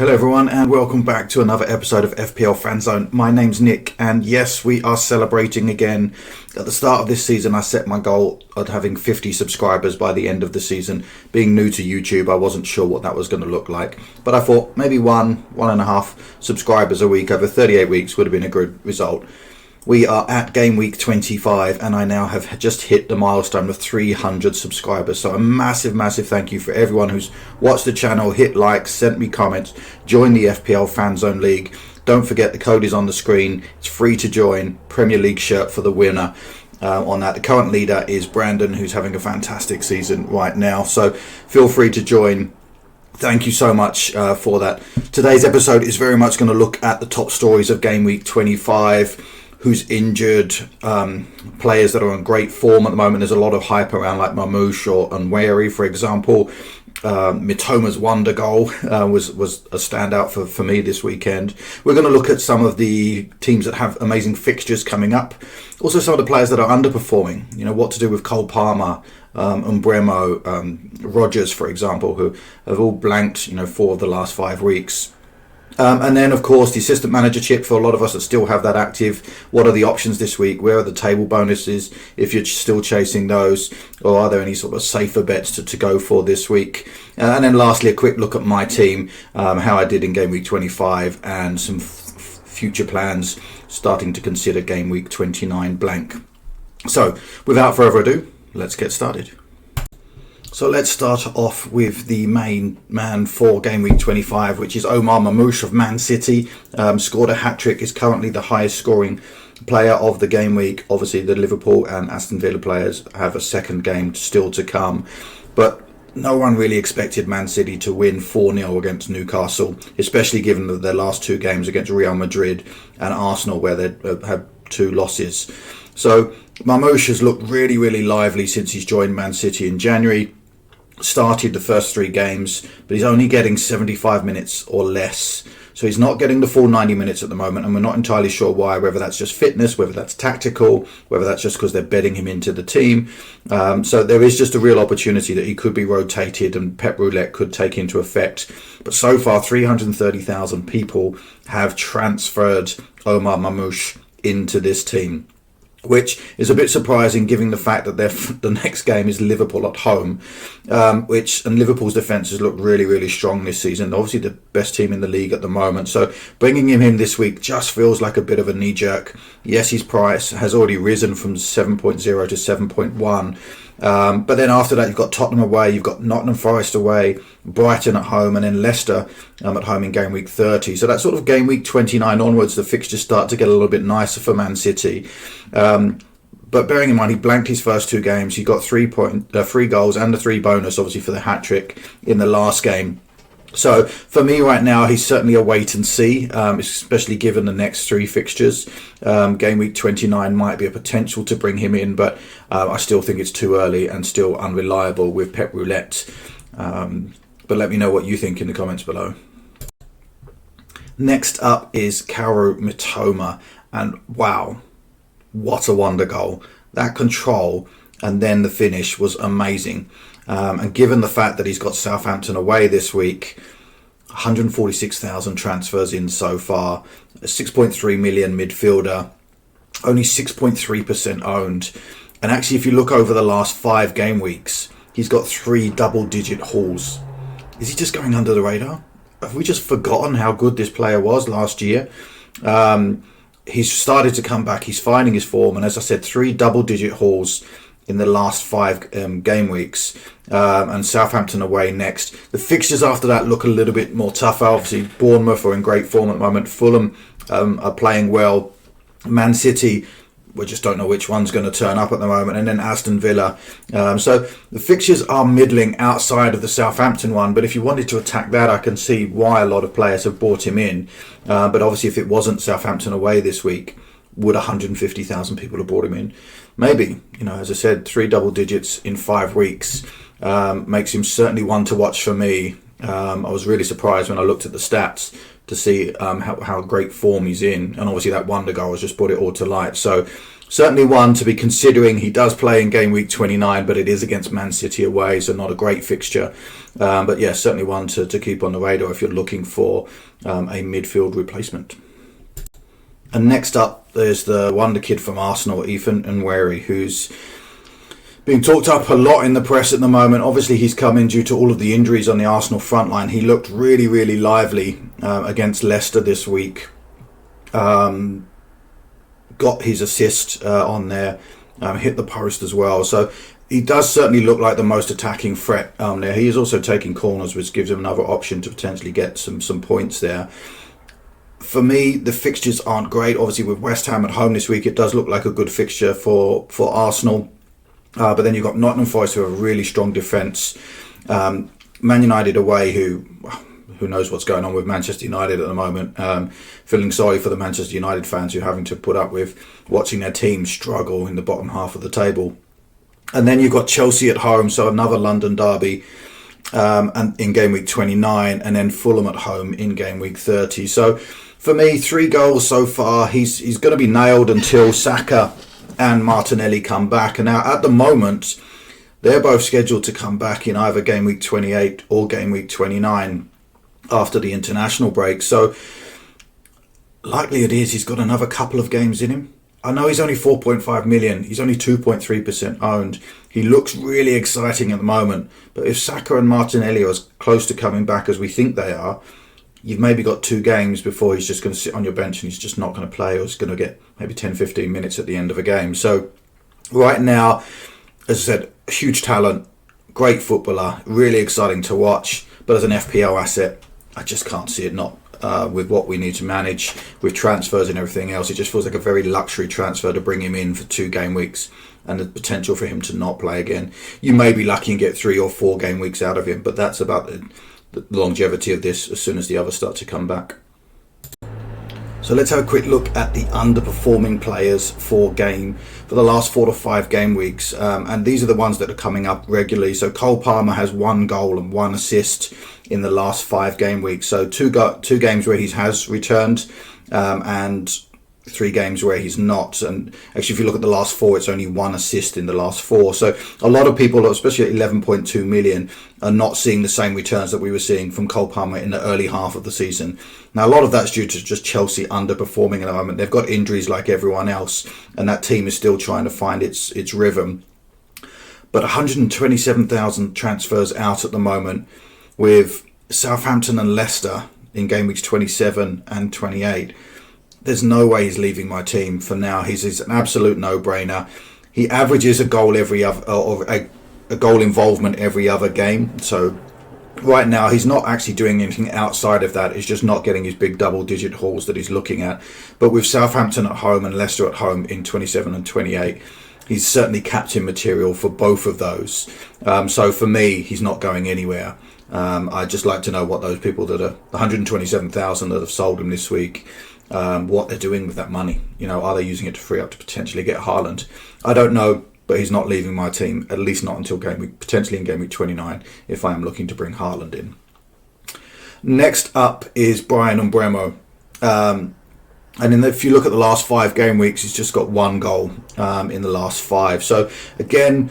Hello everyone and welcome back to another episode of FPL Fanzone. My name's Nick and yes, we are celebrating again. At the start of this season I set my goal of having 50 subscribers by the end of the season. Being new to YouTube I wasn't sure what that was going to look like, but I thought maybe one and a half subscribers a week over 38 weeks would have been a good result. We are at Gameweek 25 and I now have just hit the milestone of 300 subscribers. So a massive thank you for everyone who's watched the channel, hit likes, sent me comments, joined the FPL Fanzone League. Don't forget the code is on the screen. It's free to join. Premier League shirt for the winner. On that, the current leader is Brandon, who's having a fantastic season right now. So feel free to join. Thank you so much for that. Today's episode is very much going to look at the top stories of Gameweek 25. Who's injured, players that are in great form at the moment. There's a lot of hype around like Mamouche or Unwary, for example. Mitoma's wonder goal was a standout for me this weekend. We're going to look at some of the teams that have amazing fixtures coming up. Also some of the players that are underperforming. You know, what to do with Cole Palmer, Rodgers, for example, who have all blanked, 4 of the last 5 weeks. And then, of course, the assistant manager chip for a lot of us that still have that active. What are the options this week? Where are the table bonuses if you're still chasing those? Or are there any sort of safer bets to go for this week? And then lastly, a quick look at my team, how I did in Game Week 25 and some future plans starting to consider Game Week 29 blank. So, without further ado, let's get started. So let's start off with the main man for Game Week 25, which is Omar Mamouche of Man City. Scored a hat-trick, is currently the highest scoring player of the game week. Obviously the Liverpool and Aston Villa players have a second game still to come. But no one really expected Man City to win 4-0 against Newcastle, especially given their last 2 games against Real Madrid and Arsenal, where they had 2 losses. So Mamouche has looked really lively since he's joined Man City in January. Started the first 3 games, but he's only getting 75 minutes or less. So he's not getting the full 90 minutes at the moment, and we're not entirely sure why, whether that's just fitness, whether that's tactical, whether that's just because they're bedding him into the team. So there is just a real opportunity that he could be rotated and Pep Roulette could take into effect. But so far, 330,000 people have transferred Omar Mamouche into this team, which is a bit surprising given the fact that the next game is Liverpool at home, and Liverpool's defence has looked really strong this season. Obviously the best team in the league at the moment. So bringing him in this week just feels like a bit of a knee-jerk. Yes, his price has already risen from 7.0 to 7.1. But then after that, you've got Tottenham away, you've got Nottingham Forest away, Brighton at home, and then Leicester at home in Game Week 30. So that sort of Game Week 29 onwards, the fixtures start to get a little bit nicer for Man City. But bearing in mind, he blanked his first 2 games. He got 3 goals and a 3 bonus, obviously, for the hat-trick in the last game. So for me right now, he's certainly a wait and see, especially given the next 3 fixtures. Game Week 29 might be a potential to bring him in, but I still think it's too early and still unreliable with Pep Roulette. But let me know what you think in the comments below. Next up is Kaoru Mitoma, and wow, what a wonder goal. That control and then the finish was amazing. And given the fact that he's got Southampton away this week, 146,000 transfers in so far, a 6.3 million midfielder, only 6.3% owned. And actually, if you look over the last 5 game weeks, he's got 3 double-digit hauls. Is he just going under the radar? Have we just forgotten how good this player was last year? He's started to come back. He's finding his form. And as I said, 3 double-digit hauls in the last 5 game weeks, and Southampton away next. The fixtures after that look a little bit more tougher. Obviously, Bournemouth are in great form at the moment. Fulham are playing well. Man City, we just don't know which one's going to turn up at the moment. And then Aston Villa. So the fixtures are middling outside of the Southampton one. But if you wanted to attack that, I can see why a lot of players have brought him in. But obviously, if it wasn't Southampton away this week, would 150,000 people have brought him in? Maybe. As I said, 3 double digits in 5 weeks makes him certainly one to watch for me. I was really surprised when I looked at the stats to see how great form he's in, and obviously that wonder goal has just brought it all to light. So certainly one to be considering. He does play in game week 29, but it is against Man City away, so not a great fixture. But yeah, certainly one to keep on the radar if you're looking for a midfield replacement. And next up, there's the wonder kid from Arsenal, Ethan Nwaneri, who's being talked up a lot in the press at the moment. Obviously, he's come in due to all of the injuries on the Arsenal front line. He looked really, really lively against Leicester this week. Got his assist on there, hit the post as well. So he does certainly look like the most attacking threat there. He is also taking corners, which gives him another option to potentially get some points there. For me, the fixtures aren't great. Obviously, with West Ham at home this week, it does look like a good fixture for Arsenal. But then you've got Nottingham Forest, who have a really strong defence. Man United away, who knows what's going on with Manchester United at the moment. Feeling sorry for the Manchester United fans who are having to put up with watching their team struggle in the bottom half of the table. And then you've got Chelsea at home, so another London derby and in game week 29, and then Fulham at home in game week 30. So for me, 3 goals so far. He's going to be nailed until Saka and Martinelli come back. And now at the moment, they're both scheduled to come back in either game week 28 or game week 29 after the international break. So likely it is he's got another couple of games in him. I know he's only 4.5 million. He's only 2.3% owned. He looks really exciting at the moment. But if Saka and Martinelli are as close to coming back as we think they are, you've maybe got 2 games before he's just going to sit on your bench and he's just not going to play, or he's going to get maybe 10-15 minutes at the end of a game. So right now, as I said, huge talent, great footballer, really exciting to watch. But as an FPL asset, I just can't see it not. With what we need to manage with transfers and everything else, it just feels like a very luxury transfer to bring him in for 2 game weeks and the potential for him to not play again. You may be lucky and get 3 or 4 game weeks out of him, but that's about the longevity of this as soon as the others start to come back. So let's have a quick look at the underperforming players for the last 4 to 5 game weeks, and these are the ones that are coming up regularly. So Cole Palmer has 1 goal and 1 assist in the last 5 game weeks. So two games where he has returned, and 3 games where he's not. And actually, if you look at the last 4, it's only 1 assist in the last 4. So a lot of people, especially at 11.2 million, are not seeing the same returns that we were seeing from Cole Palmer in the early half of the season. Now, a lot of that's due to just Chelsea underperforming at the moment. They've got injuries like everyone else, and that team is still trying to find its rhythm. But 127,000 transfers out at the moment, with Southampton and Leicester in game weeks 27 and 28. There's no way he's leaving my team for now. He's an absolute no-brainer. He averages a goal every other, or a goal involvement every other game. So right now he's not actually doing anything outside of that. He's just not getting his big double-digit hauls that he's looking at. But with Southampton at home and Leicester at home in 27 and 28, he's certainly captain material for both of those. So for me, he's not going anywhere. I'd just like to know what those people that are 127,000 that have sold him this week, what they're doing with that money. Are they using it to free up to potentially get Haaland? I don't know, but he's not leaving my team, at least not until game week, potentially in game week 29, if I am looking to bring Haaland in. Next up is Brian Umbremo. And if you look at the last 5 game weeks, he's just got 1 goal in the last 5. So again,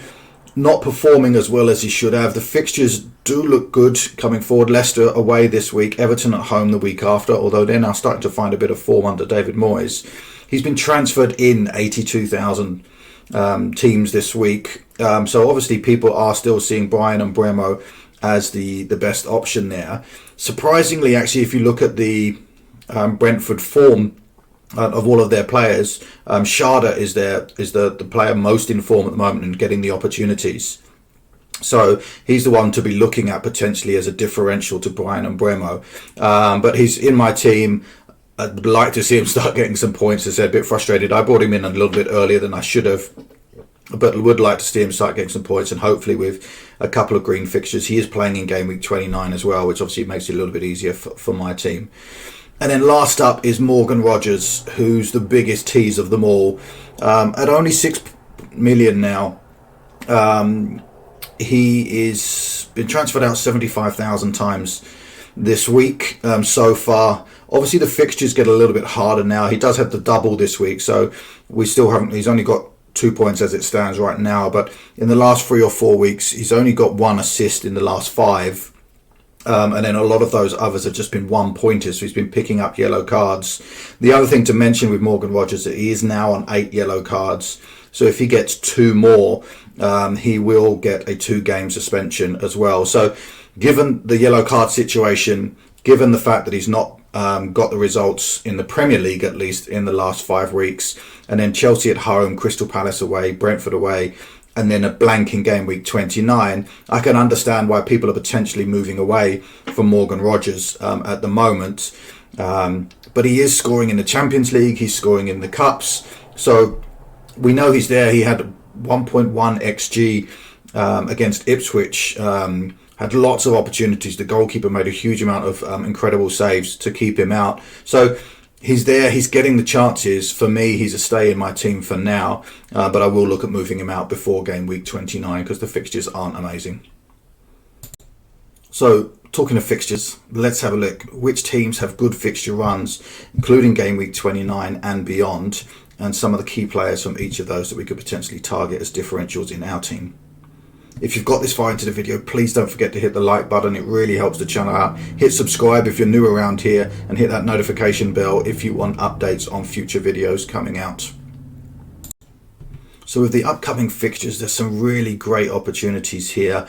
not performing as well as he should have. The fixtures do look good coming forward. Leicester away this week, Everton at home the week after, although they're now starting to find a bit of form under David Moyes. He's been transferred in 82,000 teams this week. So obviously people are still seeing Brian Umbremo as the best option there. Surprisingly, actually, if you look at the Brentford form of all of their players, Sharda is the player most in form at the moment and getting the opportunities. So he's the one to be looking at potentially as a differential to Brian Umbremo. But he's in my team. I'd like to see him start getting some points. As I said, a bit frustrated. I brought him in a little bit earlier than I should have, but would like to see him start getting some points, and hopefully with a couple of green fixtures. He is playing in game week 29 as well, which obviously makes it a little bit easier for my team. And then last up is Morgan Rodgers, who's the biggest tease of them all. At only 6 million now, he is been transferred out 75,000 times this week so far. Obviously, the fixtures get a little bit harder now. He does have the double this week, so we still haven't. He's only got 2 points as it stands right now, but in the last 3 or 4 weeks, he's only got 1 assist in the last 5. And then a lot of those others have just been 1-pointers, so he's been picking up yellow cards. The other thing to mention with Morgan Rodgers is that he is now on 8 yellow cards. So if he gets 2 more, he will get a 2-game suspension as well. So given the yellow card situation, given the fact that he's not got the results in the Premier League, at least in the last 5 weeks, and then Chelsea at home, Crystal Palace away, Brentford away, and then a blank in game week 29, I can understand why people are potentially moving away from Morgan Rodgers at the moment. But he is scoring in the Champions League, he's scoring in the Cups, so we know he's there. He had 1.1 XG against Ipswich, had lots of opportunities. The goalkeeper made a huge amount of incredible saves to keep him out. So he's there, he's getting the chances. For me, he's a stay in my team for now, but I will look at moving him out before game week 29 because the fixtures aren't amazing. So talking of fixtures, let's have a look. Which teams have good fixture runs, including game week 29 and beyond, and some of the key players from each of those that we could potentially target as differentials in our team. If you've got this far into the video, please don't forget to hit the like button. It really helps the channel out. Hit subscribe if you're new around here, and hit that notification bell if you want updates on future videos coming out. So with the upcoming fixtures, there's some really great opportunities here.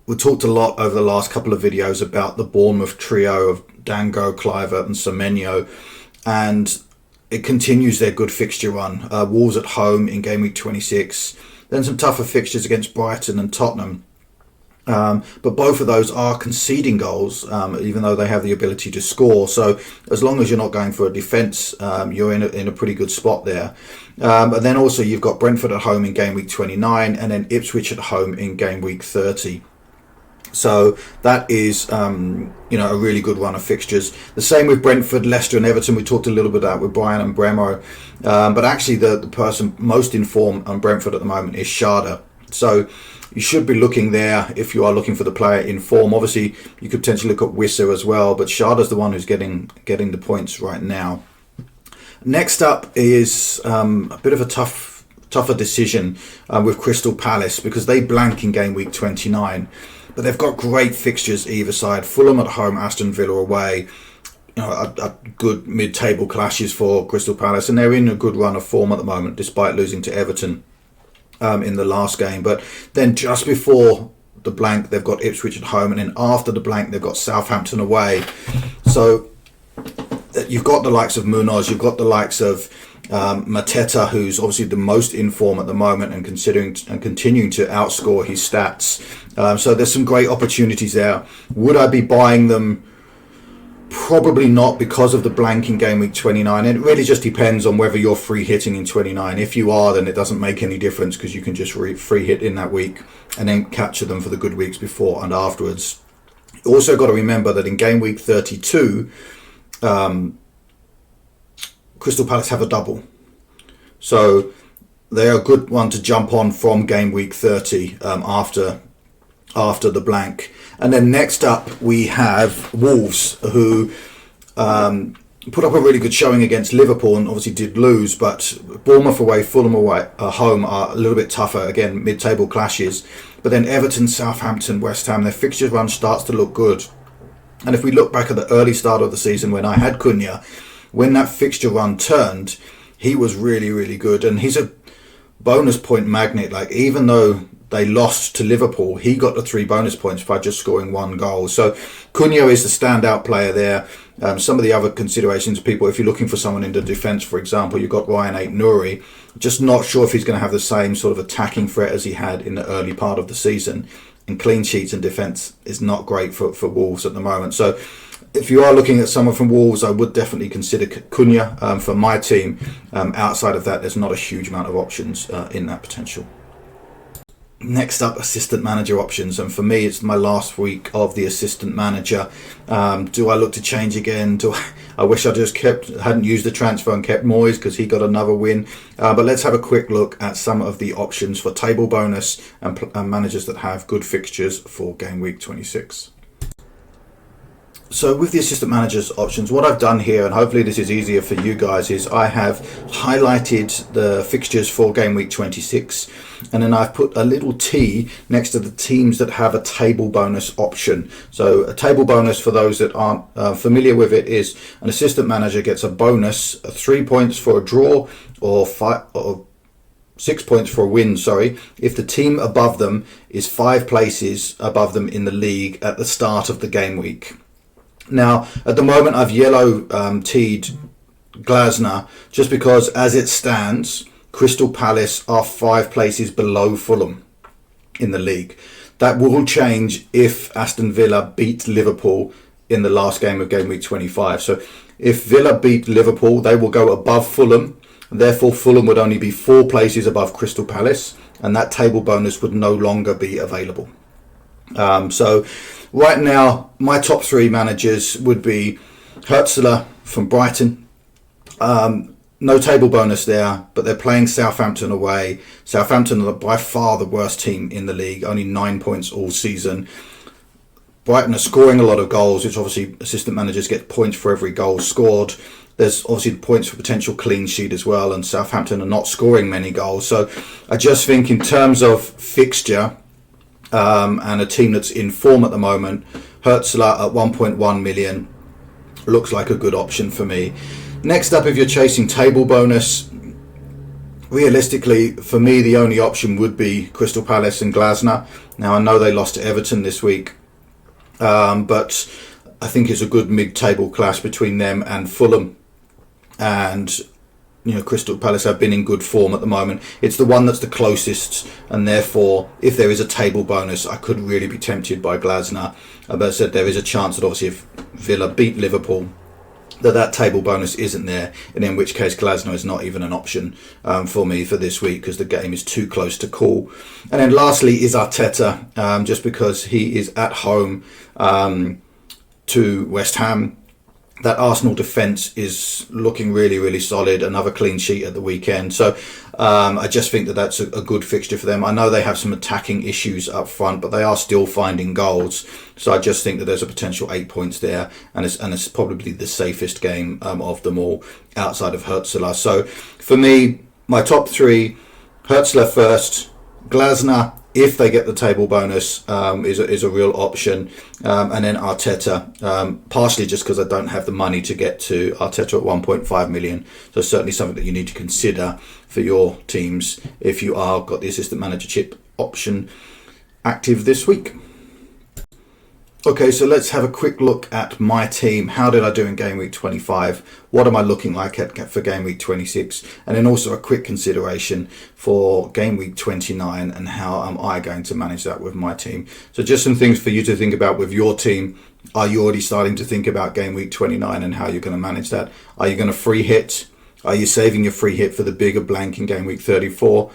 We talked a lot over the last couple of videos about the Bournemouth trio of Dango, Clivert and Semenyo, and it continues their good fixture run. Wolves at home in game week 26. Then some tougher fixtures against Brighton and Tottenham. But both of those are conceding goals, even though they have the ability to score. So as long as you're not going for a defence, you're in a pretty good spot there. But then also you've got Brentford at home in game week 29 and then Ipswich at home in game week 30. So that is, a really good run of fixtures. The same with Brentford, Leicester and Everton. We talked a little bit about with Brian and Bremo. But actually the person most in form on Brentford at the moment is Sharda. So you should be looking there if you are looking for the player in form. Obviously, you could potentially look at Wissa as well, but Sharda's the one who's getting the points right now. Next up is a bit of a tougher decision with Crystal Palace because they blank in game week 29. But they've got great fixtures either side. Fulham at home, Aston Villa away. A good mid-table clashes for Crystal Palace, and they're in a good run of form at the moment, despite losing to Everton in the last game. But then just before the blank, they've got Ipswich at home, and then after the blank, they've got Southampton away. So you've got the likes of Munoz, you've got the likes of Mateta, who's obviously the most in form at the moment and continuing to outscore his stats. So there's some great opportunities there. Would I be buying them? Probably not, because of the blank in game week 29. And it really just depends on whether you're free hitting in 29. If you are, then it doesn't make any difference because you can just free hit in that week and then capture them for the good weeks before and afterwards. You also got to remember that in game week 32, Crystal Palace have a double. So they're a good one to jump on from game week 30 after the blank. And then next up we have Wolves, who put up a really good showing against Liverpool and obviously did lose, but Bournemouth away, Fulham away, home are a little bit tougher, again mid-table clashes. But then Everton, Southampton, West Ham, their fixture run starts to look good. And if we look back at the early start of the season when I had Cunha, when that fixture run turned, he was really, really good. And he's a bonus point magnet. Like, even though they lost to Liverpool, he got the 3 bonus points by just scoring 1 goal. So Cunha is the standout player there. Some of the other considerations, people, if you're looking for someone in the defence, for example, you've got Ryan Ait-Nouri. Just not sure if he's going to have the same sort of attacking threat as he had in the early part of the season. And clean sheets and defence is not great for Wolves at the moment. So if you are looking at someone from Wolves, I would definitely consider Cunha for my team. Outside of that, there's not a huge amount of options in that potential. Next up, assistant manager options, and for me it's my last week of the assistant manager. Do I look to change again? I wish I just hadn't used the transfer and kept Moyes because he got another win. But let's have a quick look at some of the options for table bonus and managers that have good fixtures for game week 26. So with the assistant managers options, what I've done here, and hopefully this is easier for you guys, is I have highlighted the fixtures for game week 26, and then I've put a little T next to the teams that have a table bonus option. So a table bonus, for those that aren't familiar with it, is an assistant manager gets a bonus, 3 points for a draw, or 6 points for a win, if the team above them is 5 places above them in the league at the start of the game week. Now, at the moment, I've yellow teed Glasner just because, as it stands, Crystal Palace are 5 places below Fulham in the league. That will change if Aston Villa beat Liverpool in the last game of game week 25. So if Villa beat Liverpool, they will go above Fulham. Therefore, Fulham would only be 4 places above Crystal Palace, and that table bonus would no longer be available. So right now, my top 3 managers would be Hertzler from Brighton. No table bonus there, but they're playing Southampton away. Southampton are by far the worst team in the league, only 9 points all season. Brighton are scoring a lot of goals, which obviously assistant managers get points for every goal scored. There's obviously points for potential clean sheet as well, and Southampton are not scoring many goals. So I just think in terms of fixture, and a team that's in form at the moment, Hertzler at 1.1 million looks like a good option for me. Next up, if you're chasing table bonus, realistically, for me, the only option would be Crystal Palace and Glasner. Now, I know they lost to Everton this week, but I think it's a good mid-table clash between them and Fulham. And Crystal Palace have been in good form at the moment. It's the one that's the closest, and therefore, if there is a table bonus, I could really be tempted by Glasner. But as I said, there is a chance that obviously if Villa beat Liverpool, that table bonus isn't there, and in which case Glasner is not even an option for me for this week because the game is too close to call. And then lastly is Arteta, just because he is at home to West Ham. That Arsenal defence is looking really, really solid. Another clean sheet at the weekend. So I just think that that's a good fixture for them. I know they have some attacking issues up front, but they are still finding goals. So I just think that there's a potential 8 points there. And it's probably the safest game of them all outside of Hertzler. So for me, my top 3, Hertzler first, Glasner, if they get the table bonus, is a real option, and then Arteta, partially just because I don't have the money to get to Arteta at 1.5 million. So certainly something that you need to consider for your teams if you are got the assistant manager chip option active this week. Okay, so let's have a quick look at my team. How did I do in game week 25? What am I looking like for game week 26? And then also a quick consideration for game week 29 and how am I going to manage that with my team. So just some things for you to think about with your team. Are you already starting to think about game week 29 and how you're going to manage that? Are you going to free hit? Are you saving your free hit for the bigger blank in game week 34?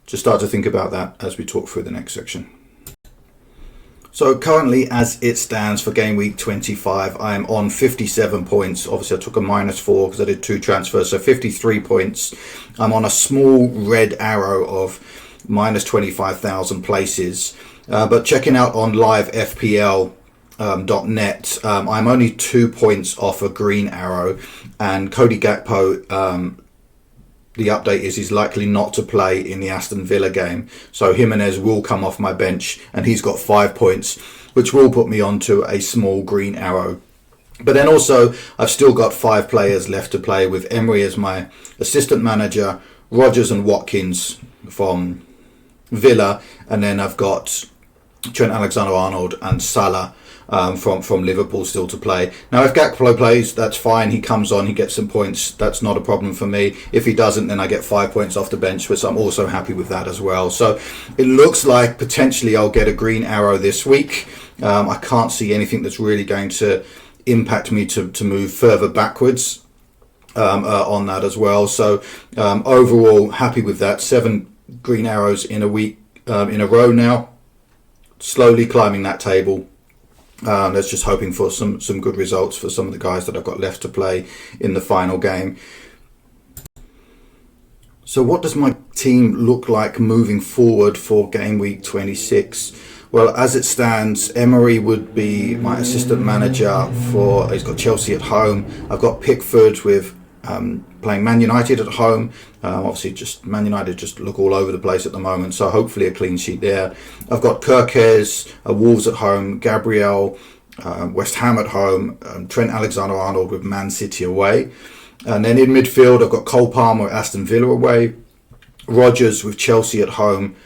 Just start to think about that as we talk through the next section. So currently, as it stands for game week 25, I am on 57 points. Obviously, I took a -4 because I did 2 transfers, so 53 points. I'm on a small red arrow of -25,000 places. But checking out on livefpl.net, I'm only 2 points off a green arrow, and Cody Gakpo, the update is he's likely not to play in the Aston Villa game. So Jimenez will come off my bench and he's got 5 points, which will put me onto a small green arrow. But then also I've still got 5 players left to play with Emery as my assistant manager, Rodgers and Watkins from Villa, and then I've got Trent Alexander-Arnold and Salah from Liverpool still to play. Now, if Gakpo plays, that's fine. He comes on, he gets some points. That's not a problem for me. If he doesn't, then I get 5 points off the bench, which I'm also happy with that as well. So it looks like potentially I'll get a green arrow this week. I can't see anything that's really going to impact me to move further backwards on that as well. So overall, happy with that. 7 green arrows in a week in a row now. Slowly climbing that table. Let's just hoping for some good results for some of the guys that I've got left to play in the final game. So what does my team look like moving forward for game week 26? Well, as it stands, Emery would be my assistant manager for. He's got Chelsea at home. I've got Pickford with playing Man United at home. Obviously, just Man United just look all over the place at the moment, so hopefully a clean sheet there. I've got Kirkes, Wolves at home, Gabriel, West Ham at home, Trent Alexander-Arnold with Man City away. And then in midfield, I've got Cole Palmer, Aston Villa away, Rodgers with Chelsea at home,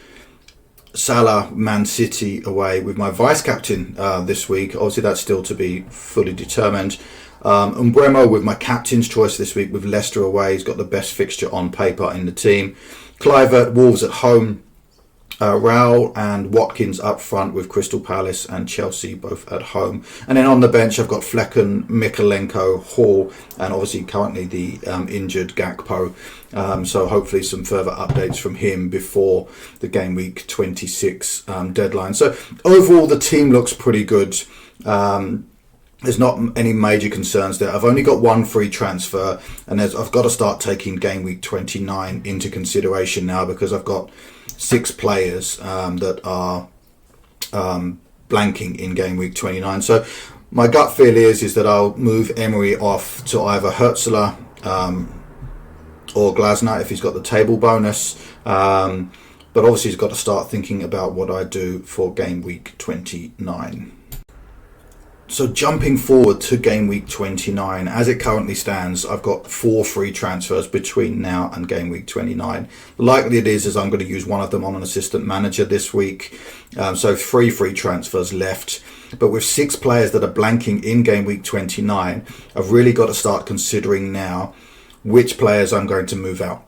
Salah, Man City away with my vice-captain this week. Obviously, that's still to be fully determined. Umbremo with my captain's choice this week with Leicester away. He's got the best fixture on paper in the team. Clivert, Wolves at home. Raul and Watkins up front with Crystal Palace and Chelsea both at home. And then on the bench, I've got Flecken, Mikalenko, Hall, and obviously currently the injured Gakpo. So hopefully some further updates from him before the game week 26 deadline. So overall, the team looks pretty good. There's not any major concerns there. I've only got one free transfer, and I've got to start taking game week 29 into consideration now because I've got 6 players that are blanking in game week 29. So my gut feel is that I'll move Emery off to either Hertzler or Glasner if he's got the table bonus. But obviously he's got to start thinking about what I do for game week 29. So jumping forward to game week 29, as it currently stands, I've got 4 free transfers between now and game week 29. The likelihood is I'm going to use one of them on an assistant manager this week. So 3 free transfers left. But with 6 players that are blanking in game week 29, I've really got to start considering now which players I'm going to move out.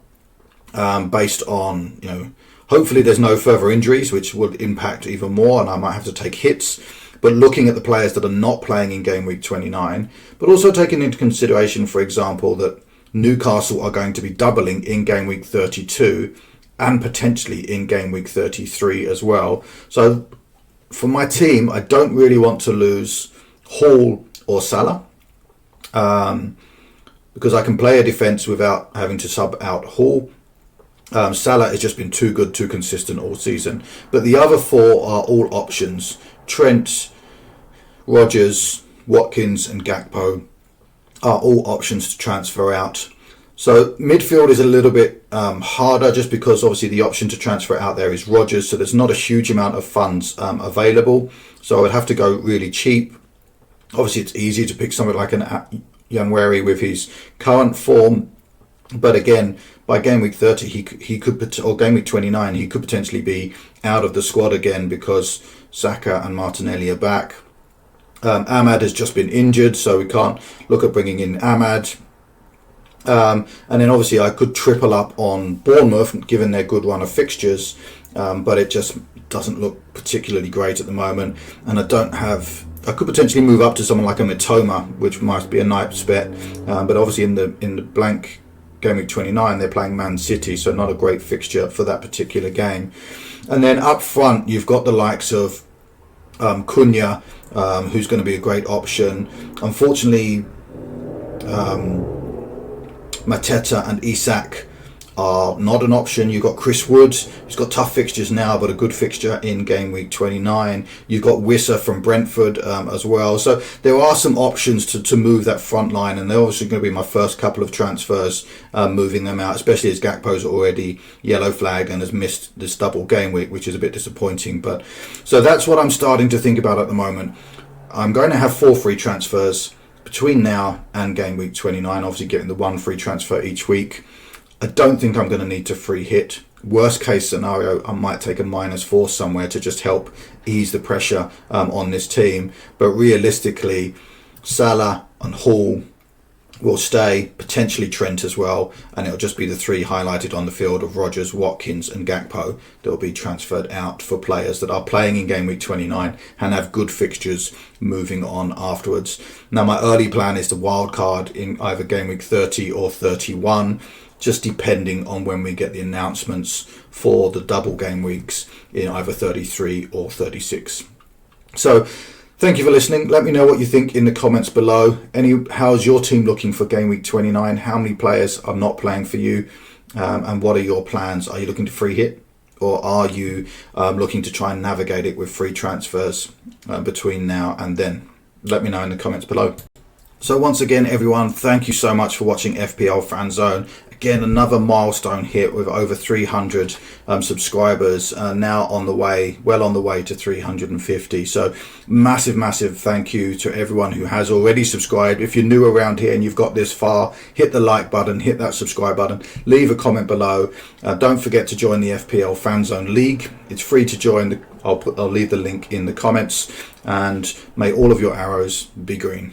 Based on, hopefully there's no further injuries, which would impact even more, and I might have to take hits. But looking at the players that are not playing in game week 29, but also taking into consideration, for example, that Newcastle are going to be doubling in game week 32 and potentially in game week 33 as well. So for my team, I don't really want to lose Hall or Salah because I can play a defence without having to sub out Hall. Salah has just been too good, too consistent all season. But the other 4 are all options. Trent, Rodgers, Watkins and Gakpo are all options to transfer out. So midfield is a little bit harder just because obviously the option to transfer out there is Rodgers, so there's not a huge amount of funds available. So I would have to go really cheap. Obviously it's easy to pick somebody like an Yanweri with his current form. But again, by game week 30, he could, or game week 29, he could potentially be out of the squad again because Saka and Martinelli are back. Ahmad has just been injured, so we can't look at bringing in Ahmad. And then obviously I could triple up on Bournemouth, given their good run of fixtures, but it just doesn't look particularly great at the moment. And I could potentially move up to someone like a Mitoma, which might be a nice bet. But obviously in the blank game week 29, they're playing Man City, so not a great fixture for that particular game. And then up front, you've got the likes of Cunha, who's going to be a great option. Unfortunately, Mateta and Isak are not an option. You've got Chris Wood, who's got tough fixtures now, but a good fixture in game week 29. You've got Wissa from Brentford as well. So there are some options to move that front line, and they're obviously going to be my first couple of transfers, moving them out, especially as Gakpo's already yellow flagged and has missed this double game week, which is a bit disappointing. But so that's what I'm starting to think about at the moment. I'm going to have 4 free transfers between now and game week 29, obviously getting the 1 free transfer each week. I don't think I'm going to need to free hit. Worst case scenario, I might take a -4 somewhere to just help ease the pressure on this team. But realistically, Salah and Hall will stay, potentially Trent as well, and it'll just be the 3 highlighted on the field of Rodgers, Watkins and Gakpo that will be transferred out for players that are playing in game week 29 and have good fixtures moving on afterwards. Now my early plan is to wildcard in either game week 30 or 31, just depending on when we get the announcements for the double game weeks in either 33 or 36. So thank you for listening. Let me know what you think in the comments below. How's your team looking for game week 29? How many players are not playing for you? And what are your plans? Are you looking to free hit? or are you looking to try and navigate it with free transfers between now and then? Let me know in the comments below. So once again, everyone, thank you so much for watching FPL Fanzone. Again, another milestone hit with over 300 subscribers, now on the way, well on the way to 350. So massive thank you to everyone who has already subscribed. If you're new around here and you've got this far, hit the like button, hit that subscribe button, leave a comment below. Don't forget to join the FPL Fanzone League. It's free to join. I'll leave the link in the comments, and may all of your arrows be green.